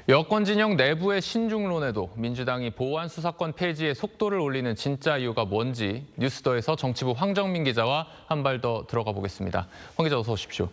여권 진영 내부의 신중론에도 민주당이 보안 수사권 폐지에 속도를 올리는 진짜 이유가 뭔지 뉴스더에서 정치부 황정민 기자와 한 발 더 들어가 보겠습니다. 황 기자 어서 오십시오.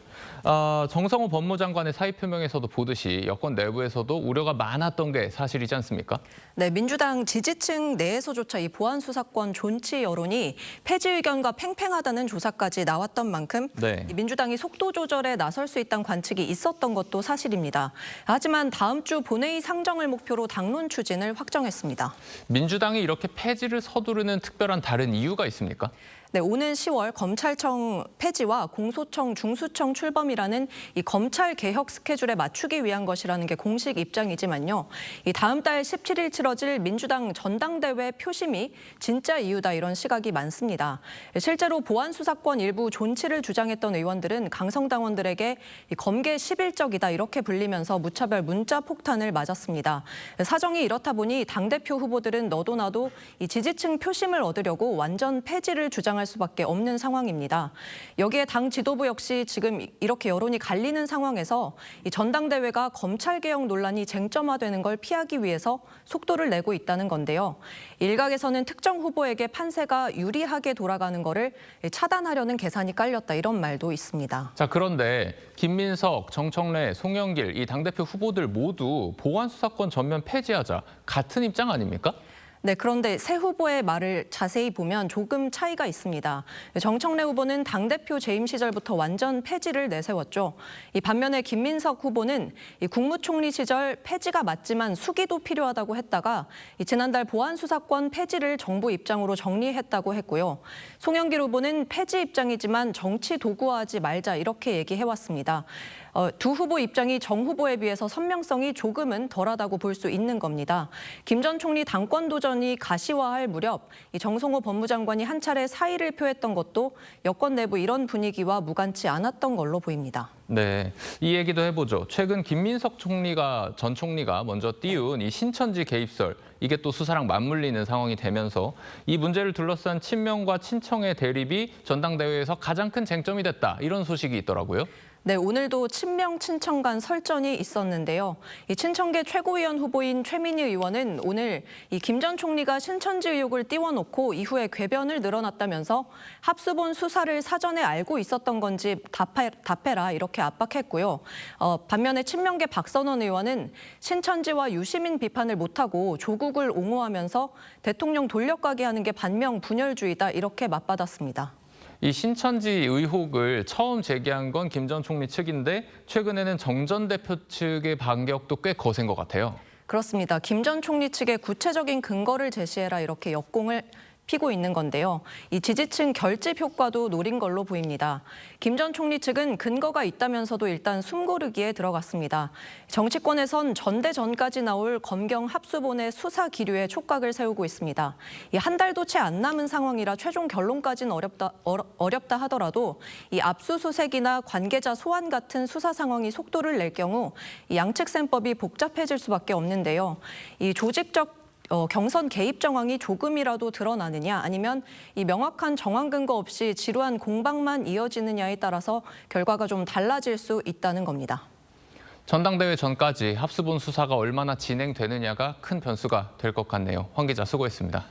정성호 법무장관의 사의 표명에서도 보듯이 여권 내부에서도 우려가 많았던 게 사실이지 않습니까? 네, 민주당 지지층 내에서조차 이 보안 수사권 존치 여론이 폐지 의견과 팽팽하다는 조사까지 나왔던 만큼 민주당이 속도 조절에 나설 수 있다는 관측이 있었던 것도 사실입니다. 하지만 다음 주 본회의 상정을 목표로 당론 추진을 확정했습니다. 민주당이 이렇게 폐지를 서두르는 특별한 다른 이유가 있습니까? 네, 오는 10월 검찰청 폐지와 공소청, 중수청 출범이라는 이 검찰 개혁 스케줄에 맞추기 위한 것이라는 게 공식 입장이지만요. 이 다음 달 17일 치러질 민주당 전당대회 표심이 진짜 이유다 이런 시각이 많습니다. 실제로 보안 수사권 일부 존치를 주장했던 의원들은 강성당원들에게 이 검계 11적이다 이렇게 불리면서 무차별 문자 폭탄을 맞았습니다. 사정이 이렇다 보니 당대표 후보들은 너도 나도 이 지지층 표심을 얻으려고 완전 폐지를 주장할 수밖에 없는 상황입니다. 여기에 당 지도부 역시 지금 이렇게 여론이 갈리는 상황에서 이 전당대회가 검찰개혁 논란이 쟁점화되는 걸 피하기 위해서 속도를 내고 있다는 건데요. 일각에서는 특정 후보에게 판세가 유리하게 돌아가는 거를 차단하려는 계산이 깔렸다 이런 말도 있습니다. 자, 그런데 김민석, 정청래, 송영길 이 당대표 후보들 모두 보안 수사권 전면 폐지하자 같은 입장 아닙니까? 네, 그런데 새 후보의 말을 자세히 보면 조금 차이가 있습니다. 정청래 후보는 당대표 재임 시절부터 완전 폐지를 내세웠죠. 이 반면에 김민석 후보는 이 국무총리 시절 폐지가 맞지만 수기도 필요하다고 했다가 지난달 보안수사권 폐지를 정부 입장으로 정리했다고 했고요. 송영길 후보는 폐지 입장이지만 정치 도구화하지 말자 이렇게 얘기해왔습니다. 두 후보 입장이 정 후보에 비해서 선명성이 조금은 덜하다고 볼 수 있는 겁니다. 김 전 총리 당권 도전이 가시화할 무렵 이 정성호 법무장관이 한 차례 사의를 표했던 것도 여권 내부 이런 분위기와 무관치 않았던 걸로 보입니다. 네, 이 얘기도 해보죠. 최근 김민석 전 총리가 먼저 띄운 이 신천지 개입설, 이게 또 수사랑 맞물리는 상황이 되면서 이 문제를 둘러싼 친명과 친청의 대립이 전당대회에서 가장 큰 쟁점이 됐다, 이런 소식이 있더라고요. 네, 오늘도 친명, 친청 간 설전이 있었는데요. 이 친청계 최고위원 후보인 최민희 의원은 오늘 이 김 전 총리가 신천지 의혹을 띄워놓고 이후에 궤변을 늘어놨다면서 합수본 수사를 사전에 알고 있었던 건지 답해라 이렇게 압박했고요. 반면에 친명계 박선원 의원은 신천지와 유시민 비판을 못하고 조국을 옹호하면서 대통령 돌려가게 하는 게 반명 분열주의다 이렇게 맞받았습니다. 이 신천지 의혹을 처음 제기한 건 김 전 총리 측인데 최근에는 정 전 대표 측의 반격도 꽤 거센 것 같아요. 그렇습니다. 김 전 총리 측의 구체적인 근거를 제시해라 이렇게 역공을 피고 있는 건데요. 이 지지층 결집 효과도 노린 걸로 보입니다. 김 전 총리 측은 근거가 있다면서도 일단 숨고르기에 들어갔습니다. 정치권에선 전대전까지 나올 검경 합수본의 수사 기류에 촉각을 세우고 있습니다. 한 달도 채 안 남은 상황이라 최종 결론까지는 어렵다 하더라도 이 압수수색이나 관계자 소환 같은 수사 상황이 속도를 낼 경우 이 양측 셈법이 복잡해질 수밖에 없는데요. 이 조직적 경선 개입 정황이 조금이라도 드러나느냐 아니면 이 명확한 정황 근거 없이 지루한 공방만 이어지느냐에 따라서 결과가 좀 달라질 수 있다는 겁니다. 전당대회 전까지 합수본 수사가 얼마나 진행되느냐가 큰 변수가 될 것 같네요. 황 기자 수고했습니다.